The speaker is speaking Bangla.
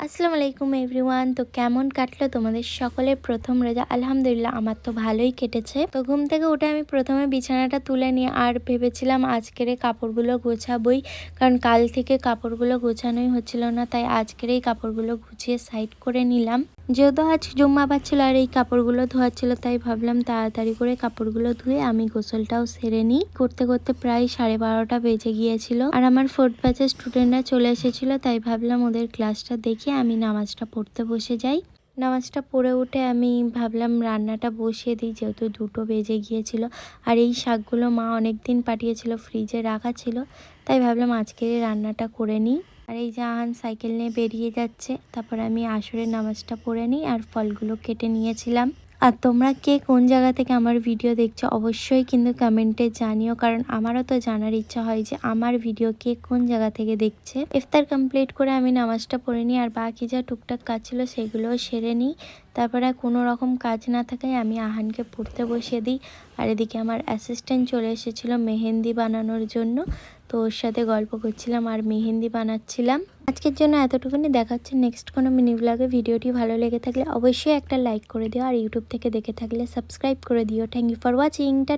আসসালামু আলাইকুম এভরিওয়ান। তো কেমন কাটলো তোমাদের সকলের প্রথম রোজা? আলহামদুলিল্লাহ আমার তো ভালোই কেটেছে। তো ঘুম থেকে উঠে আমি প্রথমে বিছানাটা তুলে নিই আর ভেবেছিলাম আজকের এই কাপড়গুলো গোছাবই, কারণ কাল থেকে কাপড়গুলো গোছানোই হচ্ছিল না, তাই আজকের এই কাপড়গুলো গুছিয়ে সাইড করে নিলাম। যেহেতু আজ জুম্মাবার ছিল আর এই কাপড়গুলো ধোয়াচ্ছিল, তাই ভাবলাম তাড়াতাড়ি করে কাপড়গুলো ধুয়ে আমি গোসলটাও সেরে নিই। করতে করতে প্রায় 12:30টা বেজে গিয়েছিল আর আমার 4th ব্যাচের স্টুডেন্টরা চলে এসেছিল, তাই ভাবলাম ওদের ক্লাসটা দেখে আমি নামাজটা পড়তে বসে যাই। নামাজটা পড়ে উঠে আমি ভাবলাম রান্নাটা বসিয়ে দিই, যেহেতু 2টো বেজে গিয়েছিল। আর এই শাকগুলো মা অনেক দিন পাঠিয়েছিল, ফ্রিজে রাখা ছিল, তাই ভাবলাম আজকের এই রান্নাটা করে নিই। আর এই যে আহান সাইকেল নিয়ে বেরিয়ে যাচ্ছে, তারপর আমি আসরের নামাজটা পড়ে নিই আর ফলগুলো কেটে নিয়েছিলাম। আর তোমরা কে কোন জায়গা থেকে আমার ভিডিও দেখছো অবশ্যই কিন্তু কমেন্টে জানিও, কারণ আমারও তো জানার ইচ্ছা হয় যে আমার ভিডিও কে কোন জায়গা থেকে দেখছে। ইফতার কমপ্লিট করে আমি নামাজটা পড়ে নিই আর বাকি যা টুকটাক কাজ ছিল সেগুলোও সেরে নিই। তারপরে কোনো রকম কাজ না থাকায় আমি আহানকে পড়তে বসিয়ে দিই। আর এদিকে আমার অ্যাসিস্ট্যান্ট চলে এসেছিলো মেহেন্দি বানানোর জন্য, তো ওর সাথে গল্প করছিলাম আর মেহেন্দি বানাচ্ছিলাম। আজকের জন্য এতটুকুনি, দেখাচ্ছে নেক্সট কোনো মিনি ব্লগে। ভিডিওটি ভালো লেগে থাকলে অবশ্যই একটা লাইক করে দিও আর ইউটিউব থেকে দেখে থাকলে সাবস্ক্রাইব করে দিও। Thank you for watching. Tata.